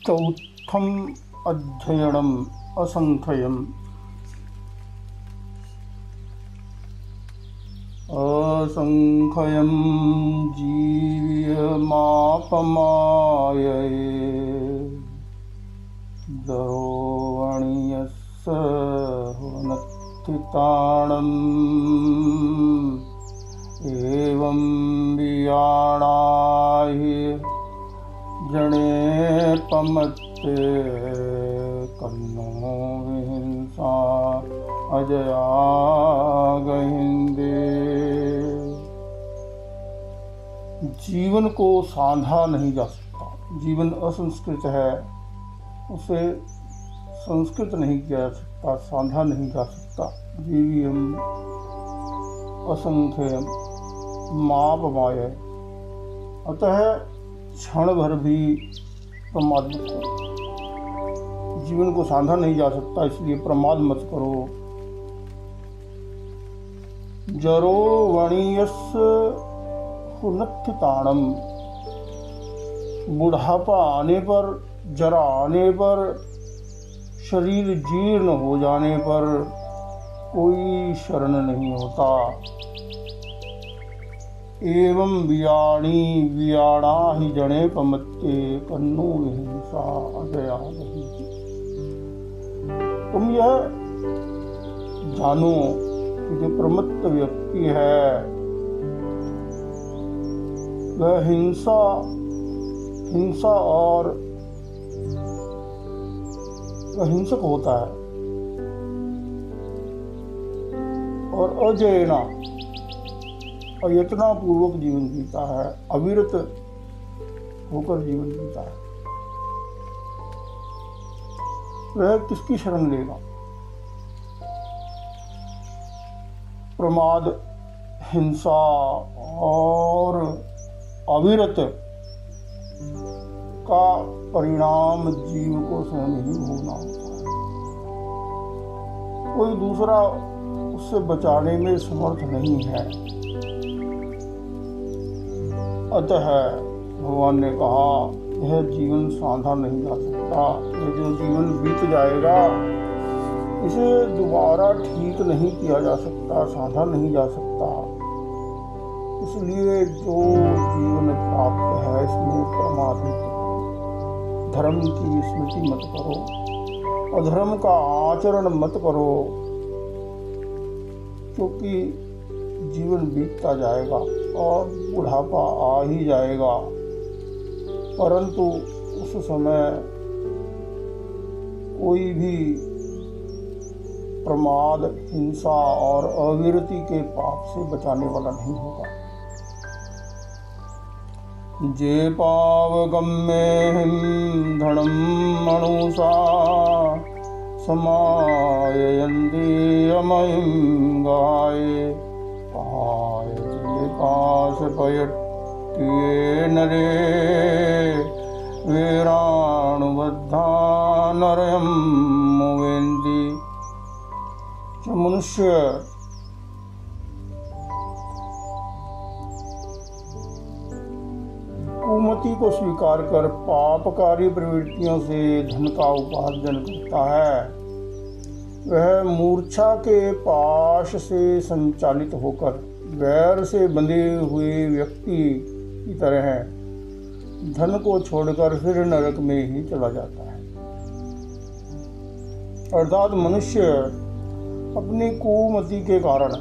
चौथम अध्ययनम असंख्यम। असंख्यम जीव्यमापमायये द्रवणीयस्य हुनत्थिताणम् एवं वियाणाहि जनेपमत्ते कन्नो विहिंसा अजया गहिंदे। जीवन को साधा नहीं जा सकता। जीवन असंस्कृत है, उसे संस्कृत नहीं किया जा सकता, साधा नहीं जा सकता। जीवियम असंख्यम मापमाय। अतः क्षण भर भी प्रमाद मत करो। जीवन को साधा नहीं जा सकता, इसलिए प्रमाद मत करो। जरो वणीयस्य हुनत्थिताणम। बुढ़ापा आने पर, जरा आने पर, शरीर जीर्ण हो जाने पर कोई शरण नहीं होता। एवं वियाणा ही जने पमत्ते कन्नो विहिंसा अजया गहिंदे। तुम यह जानो कि जो प्रमत्त व्यक्ति है वह हिंसा और वह हिंसक होता है, और अजयना अयत्ना पूर्वक जीवन जीता है, अविरत होकर जीवन जीता है। वह किसकी शरण लेगा? प्रमाद, हिंसा और अविरत का परिणाम जीव को स्वयं ही भोगना होता है। कोई दूसरा उससे बचाने में समर्थ नहीं है। अतः भगवान ने कहा यह जीवन साधा नहीं जा सकता। यह जो जीवन बीत जाएगा इसे दोबारा ठीक नहीं किया जा सकता, साधा नहीं जा सकता। इसलिए जो जीवन प्राप्त है इसमें प्रमाद मत करो, धर्म की स्मृति मत करो, अधर्म का आचरण मत करो, क्योंकि जीवन बीतता जाएगा और बुढ़ापा आ ही जाएगा। परंतु उस समय कोई भी प्रमाद, हिंसा और अविरति के पाप से बचाने वाला नहीं होगा। जे पावगम्येहिं धनं मनुषा समाययन्ति अमयं गाये पाशपयट्ये नरे वीराणुबद्धा नरयं मुवेन्ति। जो मनुष्य कुमति को स्वीकार कर पापकारी प्रवृत्तियों से धन का उपार्जन करता है, वह मूर्छा के पाश से संचालित होकर वैर से बंधे हुए व्यक्ति की तरह धन को छोड़कर फिर नरक में ही चला जाता है। अर्थात मनुष्य अपनी कुमति के कारण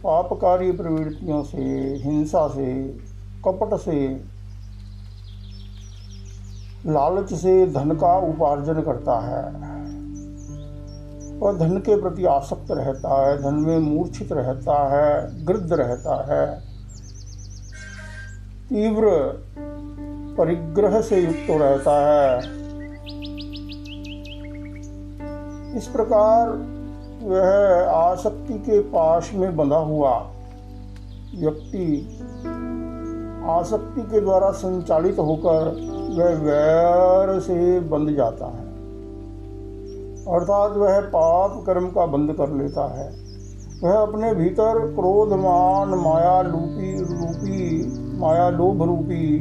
पापकारी प्रवृत्तियों से, हिंसा से, कपट से, लालच से धन का उपार्जन करता है और धन के प्रति आसक्त रहता है, धन में मूर्छित रहता है, गृद्ध रहता है, तीव्र परिग्रह से युक्त रहता है। इस प्रकार वह आसक्ति के पाश में बंधा हुआ व्यक्ति आसक्ति के द्वारा संचालित होकर वह वैर से बंध जाता है, अर्थात वह पाप कर्म का बंध कर लेता है। वह अपने भीतर क्रोध, मान, माया लोभ रूपी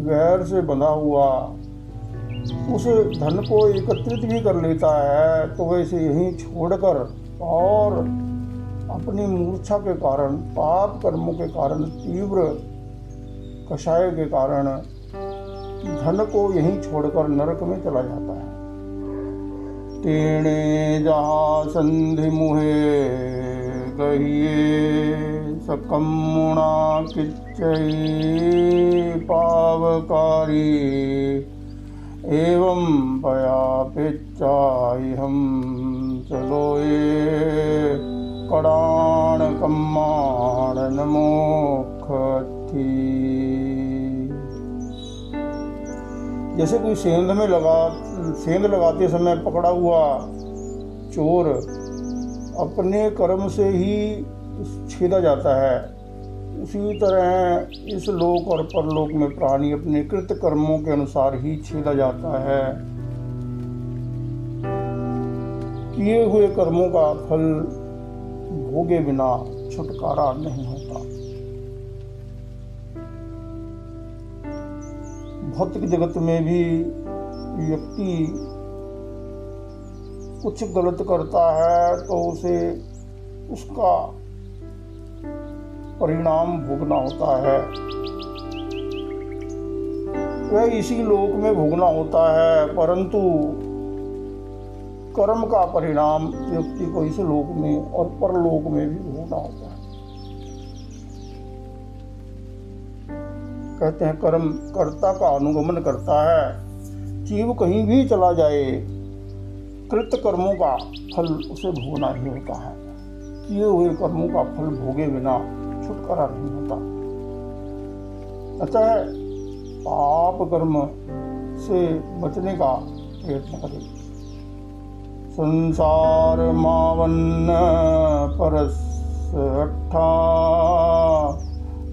वैर से बंधा हुआ उस धन को एकत्रित भी कर लेता है, तो वैसे यहीं छोड़कर और अपनी मूर्छा के कारण, पाप कर्मों के कारण, तीव्र कषाय के कारण धन को यहीं छोड़कर नरक में चला जाता है। तेणे जहाँ संधि मुहे कहिए सकमुणा किच्चई पावकारी एवं पया पेचाई हम चलोए कड़ाण कम्माण नमोख थी। जैसे कोई सेंध लगाते समय पकड़ा हुआ चोर अपने कर्म से ही छेदा जाता है, उसी तरह इस लोक और परलोक में प्राणी अपने कृत कर्मों के अनुसार ही छेदा जाता है। किए हुए कर्मों का फल भोगे बिना छुटकारा नहीं होता। भौतिक जगत में भी व्यक्ति कुछ गलत करता है तो उसे उसका परिणाम भोगना होता है। वह इसी लोक में भोगना होता है, परंतु कर्म का परिणाम व्यक्ति को इस लोक में और परलोक में भी भोगना होता है। कहते हैं कर्म कर्ता का अनुगमन करता है। जीव कहीं भी चला जाए, कृत कर्मों का फल उसे भोगना ही होता है। किए हुए कर्मों का फल भोगे बिना छुटकारा नहीं होता। अतः पाप कर्म से बचने का प्रयत्न करें। संसार मावन्न परस अट्ठा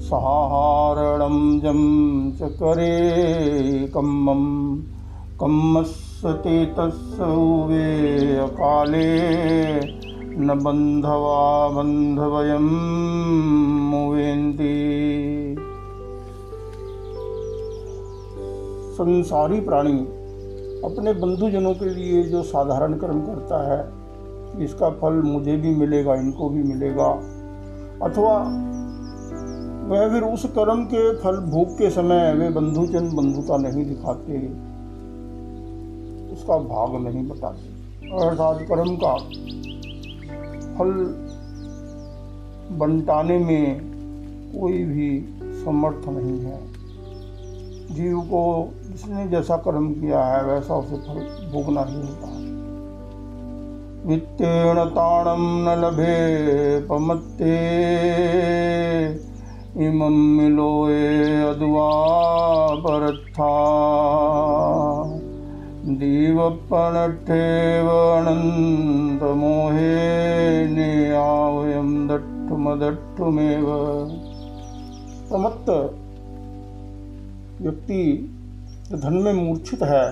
सहारणम जम च करे कम्मम कम्मस्ते तस्सुवे अकाले न बंधवा बंधवयम मुवेन्ति। संसारी प्राणी अपने बंधुजनों के लिए जो साधारण कर्म करता है, इसका फल मुझे भी मिलेगा, इनको भी मिलेगा, अथवा वह फिर उस कर्म के फल भोग के समय वे बंधुजन बंधुता नहीं दिखाते, उसका भाग नहीं बताते, अर्थात कर्म का फल बंटाने में कोई भी समर्थ नहीं है। जीव को जिसने जैसा कर्म किया है वैसा उसे फल भोगना ही होता है। वित्तेण ताणम न लभे पमत्ते इमं मिलोए अद्वा परत्था दीवपनठेव अनंत मोहे नियावयं दट्ठुमदट्ठुमेव। प्रमत्त व्यक्ति जो धन में मूर्छित है,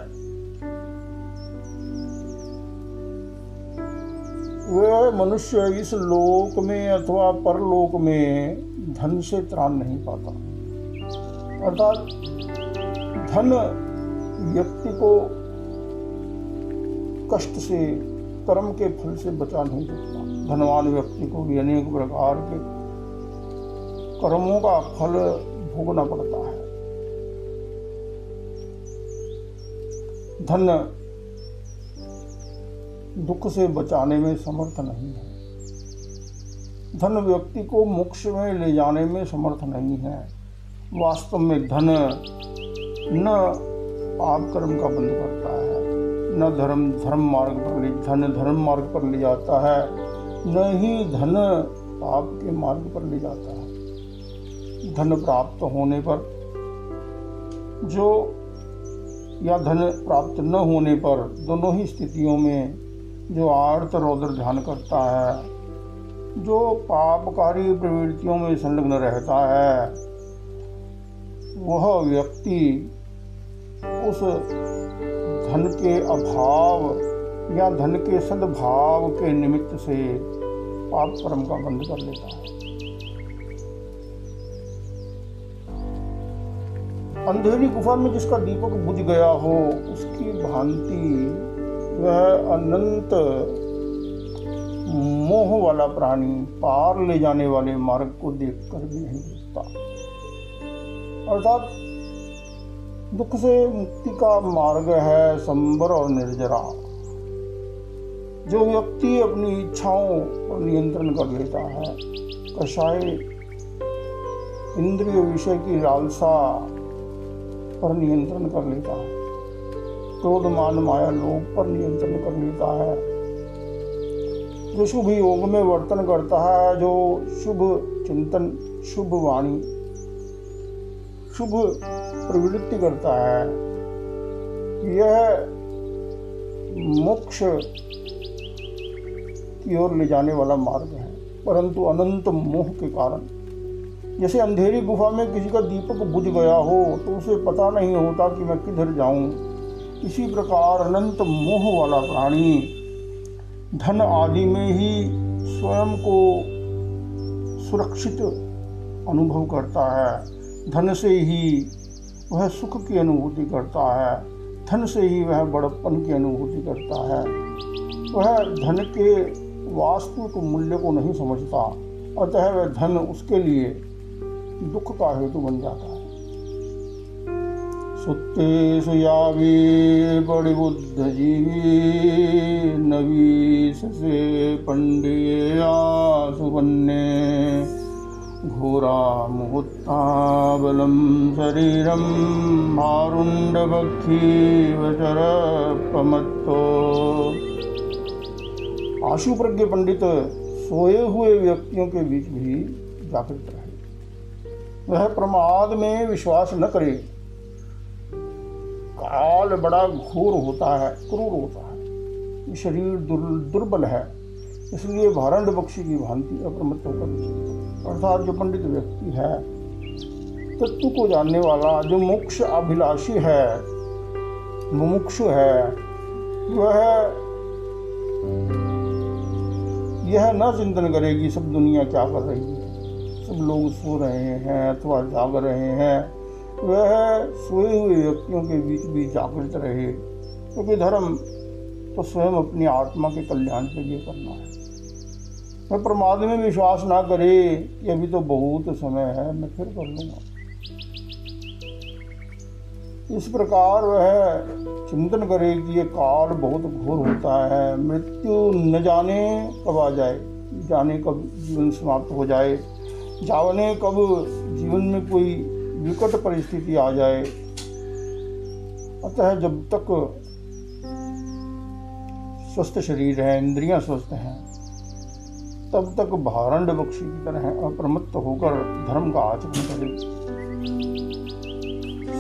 वह मनुष्य इस लोक में अथवा परलोक में धन से त्राण नहीं पाता। अर्थात धन व्यक्ति को कष्ट से, कर्म के फल से बचा नहीं सकता। धनवान व्यक्ति को भी अनेक प्रकार के कर्मों का फल भोगना पड़ता है। धन दुख से बचाने में समर्थ नहीं है। धन व्यक्ति को मोक्ष में ले जाने में समर्थ नहीं है। वास्तव में धन न पाप कर्म का बंध करता है, न धर्म मार्ग पर ले जाता है, न ही धन पाप के मार्ग पर ले जाता है। धन प्राप्त होने पर जो या धन प्राप्त न होने पर, दोनों ही स्थितियों में जो आर्त रौद्र ध्यान करता है, जो पापकारी प्रवृत्तियों में संलग्न रहता है, वह व्यक्ति उस धन के अभाव या धन के सद्भाव के निमित्त से पाप कर्म का बंध कर लेता है। अंधेरी गुफा में जिसका दीपक बुझ गया हो, उसकी भांति वह अनंत मोह वाला प्राणी पार ले जाने वाले मार्ग को देखकर भी नहीं रुकता। अर्थात दुख से मुक्ति का मार्ग है संबर और निर्जरा। जो व्यक्ति अपनी इच्छाओं पर नियंत्रण कर लेता है, कषाय इंद्रिय विषय की लालसा पर नियंत्रण कर लेता है, क्रोध मान माया लोभ पर नियंत्रण कर लेता है, जो शुभ योग में वर्तन करता है, जो शुभ चिंतन, शुभ वाणी, शुभ प्रवृत्ति करता है, यह मोक्ष की ओर ले जाने वाला मार्ग है। परंतु अनंत मोह के कारण, जैसे अंधेरी गुफा में किसी का दीपक बुझ गया हो तो उसे पता नहीं होता कि मैं किधर जाऊं, इसी प्रकार अनंत मोह वाला प्राणी धन आदि में ही स्वयं को सुरक्षित अनुभव करता है। धन से ही वह सुख की अनुभूति करता है, धन से ही वह बड़प्पन की अनुभूति करता है। वह धन के वास्तविक मूल्य को नहीं समझता, अतः वह धन उसके लिए दुख का हेतु बन जाता है। सुत्ते सुयावी बड़ी बुद्ध जीवी, नवीस से पंडिया सुबन्ने, घोरा मुहूर्ता बलम शरीरम, मारुंड बक्षी वचर पमत्तो। आशु प्रज्ञ पंडित सोए हुए व्यक्तियों के बीच भी जागृत रहे, वह प्रमाद में विश्वास न करे। काल बड़ा घोर होता है, क्रूर होता है, शरीर दुर्बल है, इसलिए भारंड बक्षी की भांति अप्रमत्त होकर। अर्थात जो पंडित व्यक्ति है, तत्व को जानने वाला, जो मोक्ष अभिलाषी है, मुमुक्षु है, वह यह न चिंतन करेगी सब दुनिया क्या कर रही है, सब लोग सो रहे हैं अथवा जाग रहे हैं। वह सोए हुए व्यक्तियों के बीच भी जागृत रहे, क्योंकि धर्म तो स्वयं अपनी आत्मा के कल्याण के लिए करना है। वह प्रमाद में विश्वास ना करे कि अभी तो बहुत समय है, मैं फिर कर लूँगा। इस प्रकार वह चिंतन करे कि ये काल बहुत घोर होता है, मृत्यु न जाने कब आ जाए, जाने कब जीवन समाप्त हो जाए, जाने कब जीवन में कोई विकट परिस्थिति आ जाए। अतः जब तक स्वस्थ शरीर है, इंद्रियां स्वस्थ हैं, तब तक भारंड बक्षी की तरह अप्रमत्त होकर धर्म का आचरण करे,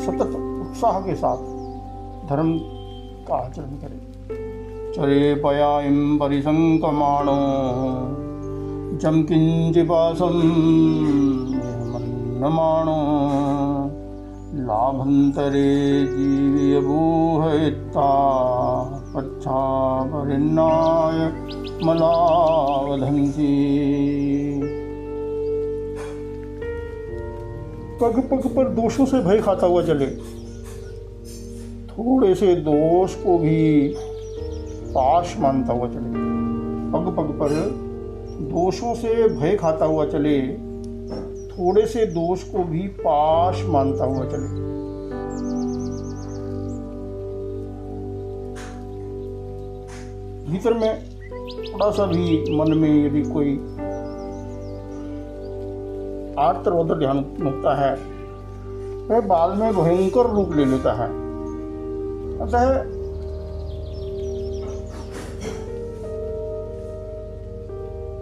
सतत उत्साह के साथ धर्म का आचरण करे। चरे पयायम परिसंकमाणो जम किंचिपासम मन्नमाणो, लाभंतरे जीवी अबूहयित्ता, पच्छा परिन्नाय मलावधंसी। पग पग पर दोषों से भय खाता हुआ चले, थोड़े से दोष को भी पाश मानता हुआ चले। पग पग पर दोषों से भय खाता हुआ चले, थोड़े से दोष को भी पाश मानता हुआ चले। भीतर में थोड़ा सा भी मन में यदि कोई आर्तरोध ध्यान होता है, वह बाद में भयंकर रूप ले लेता है। अतः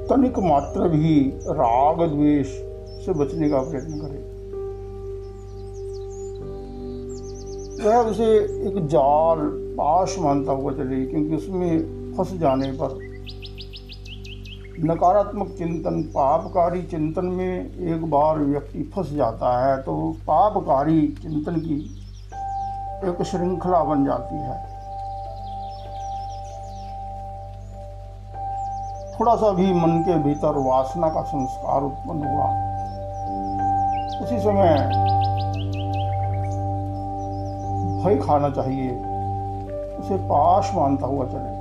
तनिक मात्र भी राग द्वेष से बचने का प्रयत्न करे। वह उसे एक जाल पाश मानता हुआ चले, क्योंकि उसमें फंस जाने पर नकारात्मक चिंतन, पापकारी चिंतन में एक बार व्यक्ति फंस जाता है तो पापकारी चिंतन की एक श्रृंखला बन जाती है। थोड़ा सा भी मन के भीतर वासना का संस्कार उत्पन्न हुआ, उसी समय भय खाना चाहिए, उसे पाश मानता हुआ चले।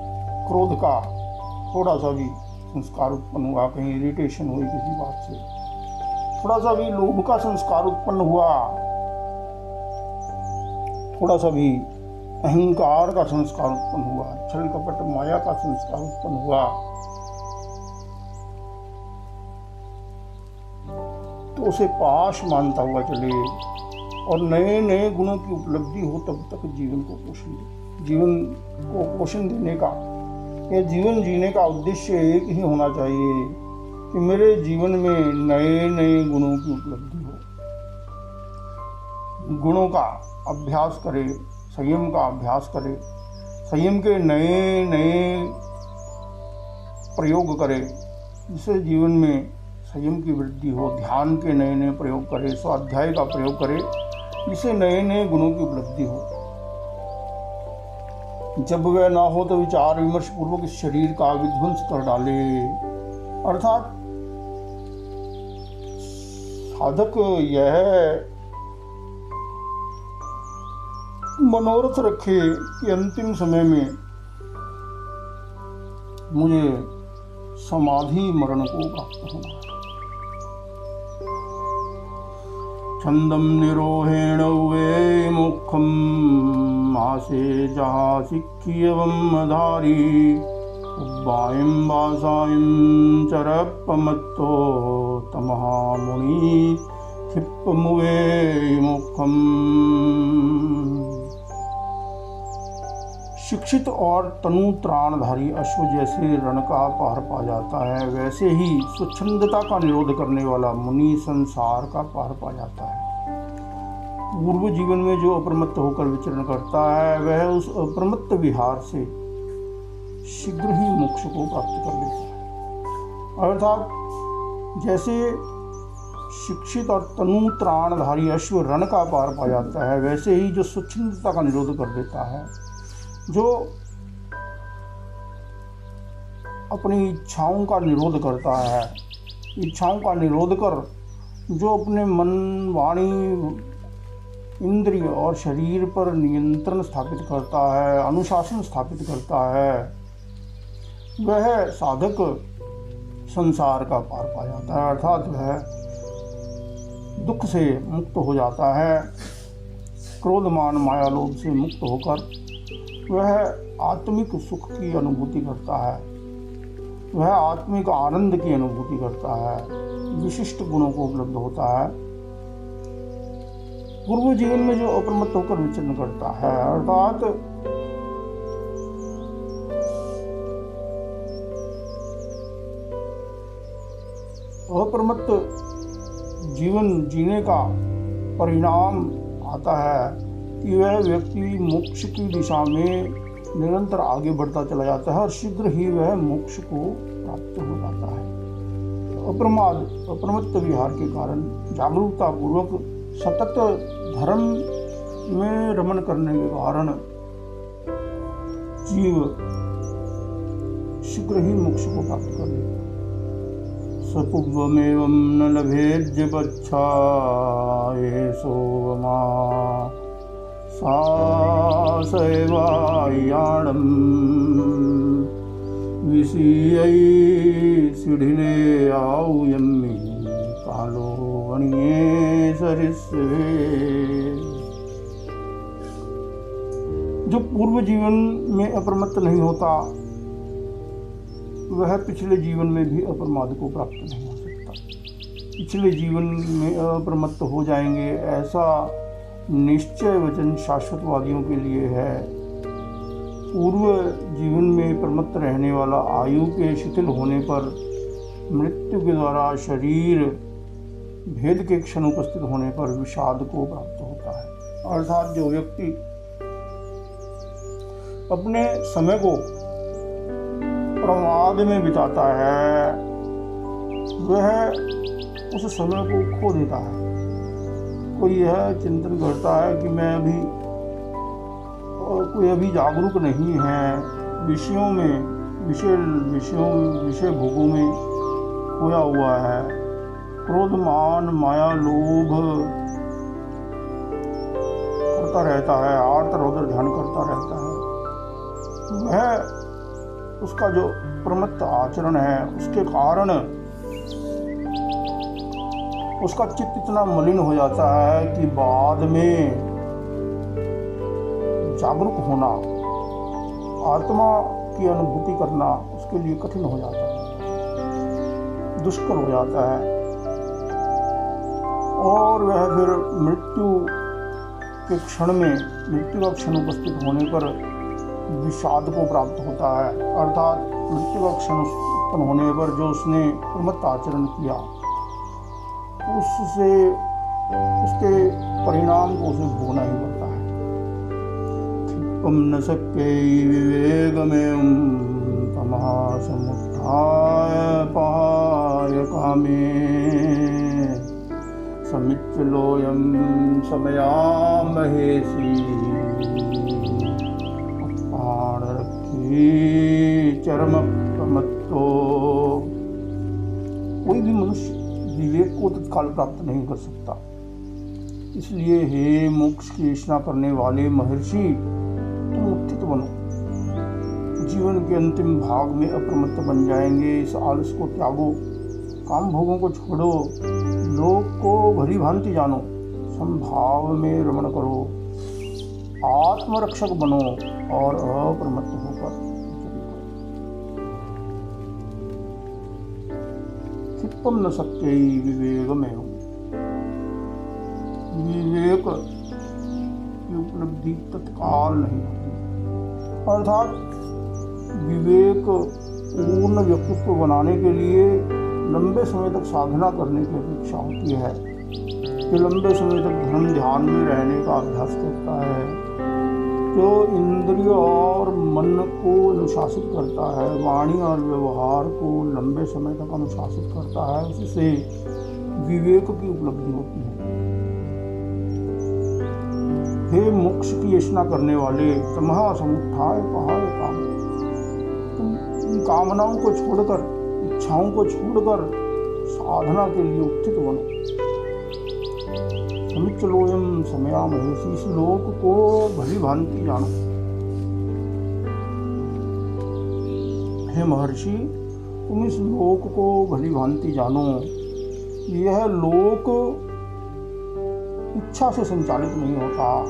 क्रोध का थोड़ा सा भी संस्कार उत्पन्न हुआ, कहीं इरिटेशन हुई किसी बात से, थोड़ा सा भी लोभ का संस्कार उत्पन्न हुआ, थोड़ा सा भी अहंकार का संस्कार उत्पन्न हुआ, छल कपट माया का संस्कार उत्पन्न हुआ, तो उसे पाश मानता हुआ चले और नए नए गुणों की उपलब्धि हो तब तक जीवन को पोषण दे। जीवन को पोषण देने का या जीवन जीने का उद्देश्य एक ही होना चाहिए कि मेरे जीवन में नए नए गुणों की उपलब्धि हो। गुणों का अभ्यास करे, संयम का अभ्यास करे, संयम के नए नए प्रयोग करे, जिससे जीवन में संयम की वृद्धि हो। ध्यान के नए नए प्रयोग करे, स्वाध्याय का प्रयोग करे, जिससे नए नए गुणों की उपलब्धि हो। जब वह ना हो तो विचार विमर्श पूर्वक इस शरीर का विध्वंस कर डाले। अर्थात साधक यह मनोरथ रखे कि अंतिम समय में मुझे समाधि मरण को प्राप्त होना है। छंदम निरोहेण वे मुखम आसे जहा सिक्खियवम धारी उब्बायम वासायम चरपमत्तो तमहा मुनि क्षिप्पमुवे मुखम। शिक्षित और तनु त्राणधारी अश्व जैसे रण का पार पा जाता है, वैसे ही स्वच्छंदता का निरोध करने वाला मुनि संसार का पार पा जाता है। पूर्व जीवन में जो अप्रमत्त होकर विचरण करता है, वह उस अप्रमत्त विहार से शीघ्र ही मोक्ष को प्राप्त कर लेता है। अर्थात जैसे शिक्षित और तनु त्राणधारी अश्व रण का पार पा जाता है, वैसे ही जो स्वच्छंदता का निरोध कर देता है, जो अपनी इच्छाओं का निरोध करता है, इच्छाओं का निरोध कर जो अपने मन वाणी इंद्रिय और शरीर पर नियंत्रण स्थापित करता है, अनुशासन स्थापित करता है, वह साधक संसार का पार पा जाता है। अर्थात वह दुख से मुक्त हो जाता है, क्रोधमान माया लोभ से मुक्त होकर वह आत्मिक सुख की अनुभूति करता है, वह आत्मिक आनंद की अनुभूति करता है, विशिष्ट गुणों को उपलब्ध होता है। पूर्व जीवन में जो अप्रमत्त होकर विचरण करता है, अर्थात अप्रमत्त जीवन जीने का परिणाम आता है कि वह व्यक्ति मोक्ष की दिशा में निरंतर आगे बढ़ता चला जाता है और शीघ्र ही वह मोक्ष को प्राप्त हो जाता है। अप्रमत्त विहार के कारण जागरूकता पूर्वक सतत धर्म में रमण करने के कारण जीव शीघ्र ही मोक्ष को प्राप्त कर लेता है। सपुब्बमेवं न लभेद्य बच्छा सोमा सासैवायाणं विषयै सिढ़िने आउयम्मि कालो वणिये सरिस्वे। जो पूर्व जीवन में अप्रमत्त नहीं होता, वह पिछले जीवन में भी अप्रमाद को प्राप्त नहीं हो सकता। पिछले जीवन में अप्रमत्त हो जाएंगे, ऐसा निश्चय वचन शाश्वतवादियों के लिए है। पूर्व जीवन में प्रमत्त रहने वाला आयु के शिथिल होने पर, मृत्यु के द्वारा शरीर भेद के क्षण उपस्थित होने पर विषाद को प्राप्त होता है। अर्थात जो व्यक्ति अपने समय को प्रमाद में बिताता है, वह उस समय को खो देता है। कोई यह चिंतन करता है कि कोई अभी जागरूक नहीं है, विषयों में विषय भोगों में खोया हुआ है, क्रोध मान माया लोभ करता रहता है, आर्त रौद्र ध्यान करता रहता है, वह उसका जो प्रमत्त आचरण है उसके कारण उसका चित्त इतना मलिन हो जाता है कि बाद में जागरूक होना, आत्मा की अनुभूति करना उसके लिए कठिन हो जाता है, दुष्कर हो जाता है, और वह फिर मृत्यु का क्षण उपस्थित होने पर विषाद को प्राप्त होता है। अर्थात मृत्यु का क्षण उत्पन्न होने पर जो उसने प्रमत्त आचरण किया उसके परिणाम को उसे भोगना ही पड़ता है। क्षिप्तुं न शक्यै विवेकमेवं तमः समुत्थाय पहाय कामे समिच्चलोऽयं समयामहेसि उत्पाणरक्षी चरमप्रमत्तो। कोई भी मनुष्य विवेक को तत्काल प्राप्त नहीं कर सकता, इसलिए हे मोक्ष की इच्छा करने वाले महर्षि, तुम उत्थित बनो, जीवन के अंतिम भाग में अप्रमत्त बन जाएंगे। इस आलस को त्यागो, काम भोगों को छोड़ो, लोक को भली भांति जानो, संभाव में रमण करो, आत्मरक्षक बनो और अप्रमत्त होकर क्षिप्तुं न शक्यै विवेकमेवं। विवेक की उपलब्धि तत्काल नहीं होती, अर्थात विवेक पूर्ण व्यक्तित्व बनाने के लिए लंबे समय तक साधना करने की अपेक्षा होती है, जो लंबे समय तक धर्म ध्यान में रहने का अभ्यास करता है, जो इंद्रिय और मन को अनुशासित करता है, वाणी और व्यवहार को लंबे समय तक अनुशासित करता है, उससे विवेक की उपलब्धि होती है। हे मोक्ष की याचना करने वाले, तमः समुत्थाय पहाय कामे, तुम इन कामनाओं को छोड़कर, इच्छाओं को छोड़कर साधना के लिए उत्थित बनो। समिच्चलोऽयं समयामहेसि, इस लोक को भली भांति जानो। हे महर्षि, तुम इस लोक को भली भांति जानो। यह लोक इच्छा से संचालित नहीं होता,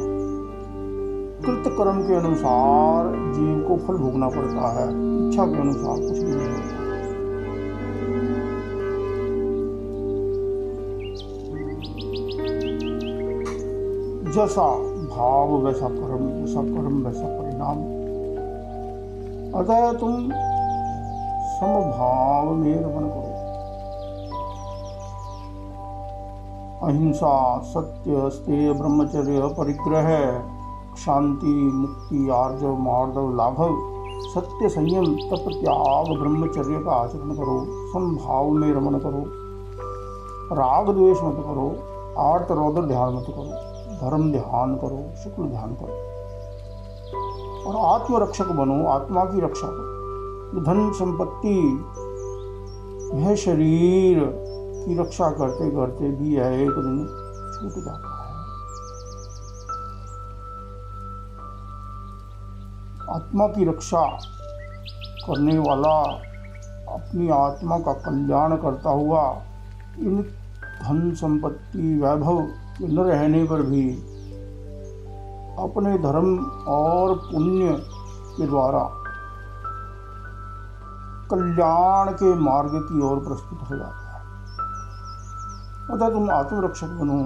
कृत कर्म के अनुसार जीव को फल भोगना पड़ता है, इच्छा के अनुसार कुछ भी नहीं होता। जैसा भाव वैसा कर्म, जैसा कर्म वैसा परिणाम। अतः तुम समभाव में रमण करो। अहिंसा, सत्य, स्तेय, ब्रह्मचर्य, परिग्रह, शांति, मुक्ति, आर्जव, मार्दव, लाघव, सत्य, संयम, तप, त्याग, ब्रह्मचर्य का आचरण करो। समभाव में रमण करो, राग द्वेष मत करो, आर्त रौद्र ध्यान मत करो, धर्म ध्यान करो, शुक्ल ध्यान करो, और आत्मरक्षक बनो, आत्मा की रक्षा करो। धन संपत्ति, यह शरीर की रक्षा करते करते भी यह एक दिन छूट जाता है। आत्मा की रक्षा करने वाला अपनी आत्मा का कल्याण करता हुआ इन धन संपत्ति वैभव न रहने पर भी अपने धर्म और पुण्य के द्वारा कल्याण के मार्ग की ओर प्रस्तुत हो जाता है। अतः तुम आत्मरक्षक बनो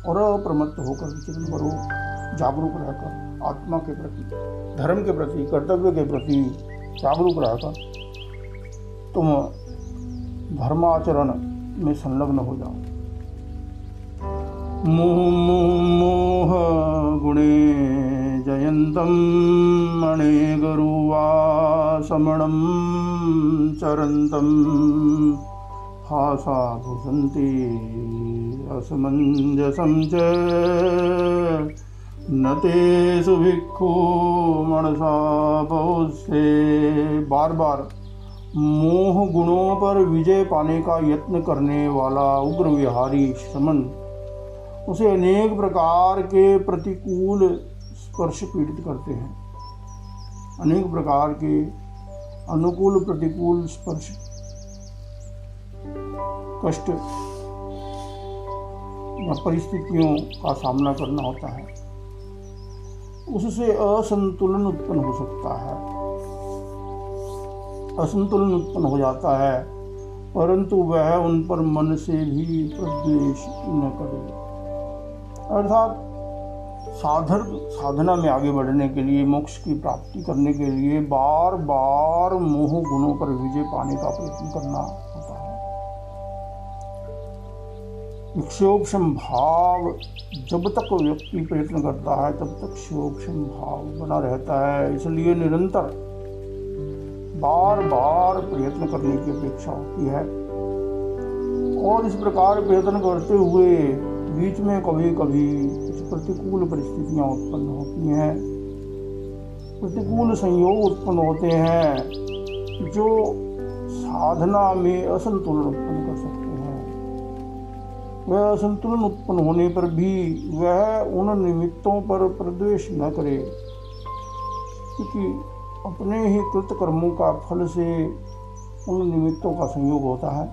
और अप्रमत्त होकर विचरण करो, जागरूक रहकर आत्मा के प्रति, धर्म के प्रति, कर्तव्य के प्रति जागरूक रहकर तुम धर्माचरण में संलग्न हो जाओ। मोह गुणे जयन्तं अनेगरुवा समणं चरन्तं हासा भुसन्ति असमञ्जसं च न तेषु भिक्षु मनसा बहुत से। बार बार मोह गुणों पर विजय पाने का यत्न करने वाला उग्र विहारी श्रमण उसे अनेक प्रकार के प्रतिकूल स्पर्श पीड़ित करते हैं। अनेक प्रकार के अनुकूल प्रतिकूल स्पर्श कष्ट या परिस्थितियों का सामना करना होता है। उससे असंतुलन उत्पन्न हो सकता है, असंतुलन उत्पन्न हो जाता है, परंतु वह उन पर मन से भी प्रद्वेष न करे। अर्थात साधना में आगे बढ़ने के लिए, मोक्ष की प्राप्ति करने के लिए बार बार मोह गुणों पर विजय पाने का प्रयत्न करना होता है। क्षोभशम भाव जब तक व्यक्ति प्रयत्न करता है तब तक क्षोभशम भाव बना रहता है। इसलिए निरंतर बार बार प्रयत्न करने की अपेक्षा होती है। और इस प्रकार प्रयत्न करते हुए बीच में कभी कभी कुछ प्रतिकूल परिस्थितियां उत्पन्न होती हैं, प्रतिकूल संयोग उत्पन्न होते हैं जो साधना में असंतुलन उत्पन्न कर सकते हैं। वह असंतुलन उत्पन्न होने पर भी वह उन निमित्तों पर प्रद्वेष न करे, क्योंकि अपने ही कृत कर्मों का फल से उन निमित्तों का संयोग होता है।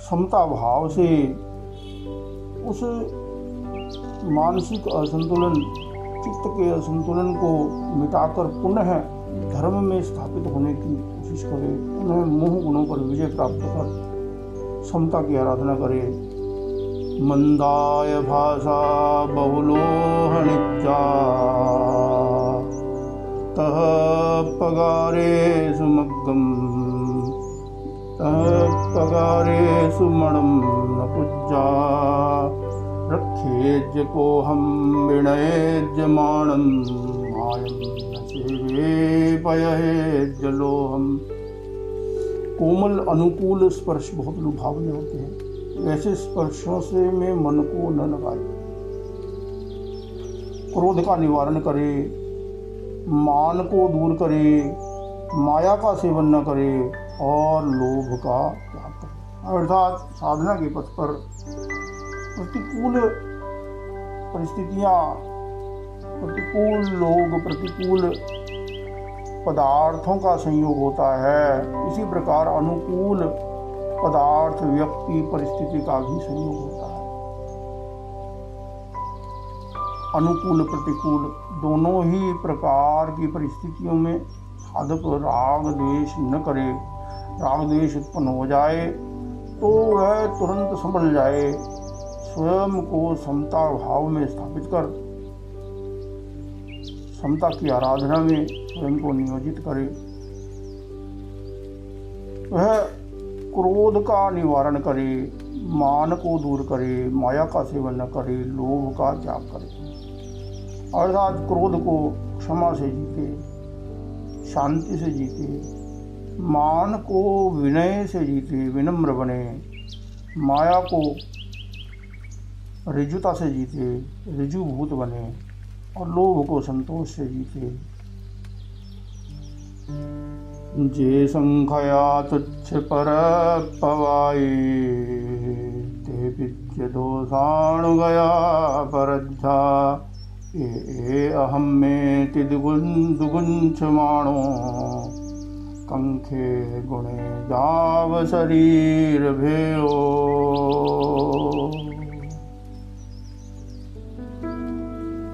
समता भाव से उस मानसिक असंतुलन, चित्त के असंतुलन को मिटाकर पुनः धर्म में स्थापित होने की कोशिश करे, पुनः मोह गुणों पर विजय प्राप्त कर समता की आराधना करे। मंदाय भाषा बहुलोहनित्या तह पगारे सुमग्गम पगारे सुमणम न पूज्या रक्षेज्य कोहम विनयेज्य माणम मायम न सेवे पयहेज्य लोहम। कोमल अनुकूल स्पर्श बहुत लुभावने होते हैं, ऐसे स्पर्शों से मैं मन को न लगाए। क्रोध का निवारण करे, मान को दूर करे, माया का सेवन न करे और लोभ का त्याग करे। अर्थात साधना के पथ पर प्रतिकूल परिस्थितियां, प्रतिकूल लोग, प्रतिकूल पदार्थों का संयोग होता है, इसी प्रकार अनुकूल पदार्थ, व्यक्ति, परिस्थिति का भी संयोग होता है। अनुकूल प्रतिकूल दोनों ही प्रकार की परिस्थितियों में साधक राग द्वेष न करे। राग द्वेष उत्पन्न हो जाए तो वह तुरंत संभल जाए, स्वयं को समता भाव में स्थापित कर समता की आराधना में स्वयं को नियोजित करे। वह क्रोध का निवारण करे, मान को दूर करे, माया का सेवन न करे, लोभ का त्याग करे। अर्थात क्रोध को क्षमा से जीते, शांति से जीते, मान को विनय से जीते, विनम्र बने, माया को ऋजुता से जीते, ऋजुभूत बने और लोभ को संतोष से जीते। जे संख्या तुच्छ पर पवाई ते विद्य दोषाणु गया परज्झा ए अहम में दुगुंछ माणो कंखे गुणे जाव शरीर भेओ।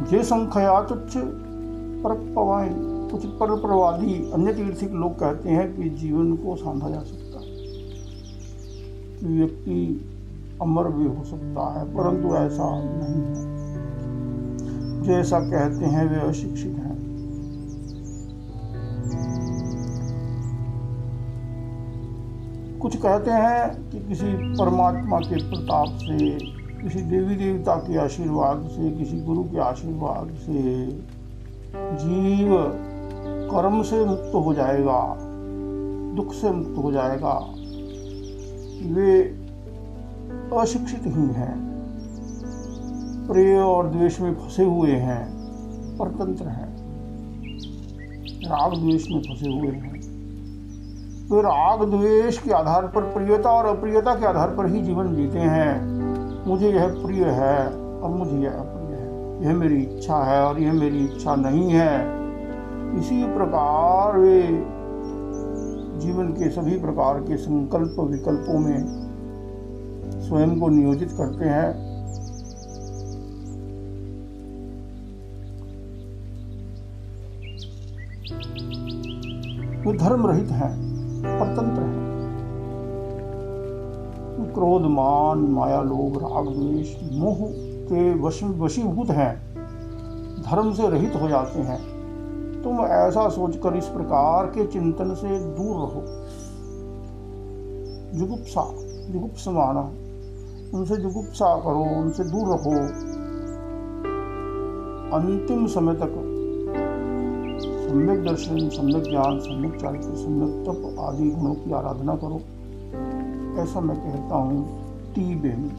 जे संख्या तुच्छ पर पवाई, कुछ पर प्रवादी अन्य तीर्थिक लोग कहते हैं कि जीवन को सांधा जा सकता है, व्यक्ति अमर भी हो सकता है, परंतु ऐसा नहीं है। जैसा कहते हैं वे अशिक्षित हैं। कुछ कहते हैं कि किसी परमात्मा के प्रताप से, किसी देवी देवता के आशीर्वाद से, किसी गुरु के आशीर्वाद से जीव कर्म से मुक्त हो जाएगा, दुख से मुक्त हो जाएगा। वे अशिक्षित ही हैं, प्रिय और द्वेष में फंसे हुए हैं, परतंत्र हैं, राग द्वेष में फंसे हुए हैं। तो राग द्वेष के आधार पर प्रियता और अप्रियता के आधार पर ही जीवन जीते हैं। मुझे यह प्रिय है और मुझे यह अप्रिय है, यह मेरी इच्छा है और यह मेरी इच्छा नहीं है। इसी प्रकार वे जीवन के सभी प्रकार के संकल्प विकल्पों में स्वयं को नियोजित करते हैं। वे धर्म रहित हैं, परतंत्र हैं। क्रोध, मान, माया, लोभ, राग, द्वेष, मोह के वशीभूत हैं, धर्म से रहित हो जाते हैं। तुम ऐसा सोचकर इस प्रकार के चिंतन से दूर रहो। जुगुप्समाना, उनसे जुगुप्सा करो, उनसे दूर रहो। अंतिम समय तक सम्यक दर्शन, सम्यक ज्ञान, सम्यक चारित्र, सम्यक तप आदि गुणों की आराधना करो। ऐसा मैं कहता हूँ टी बेमी।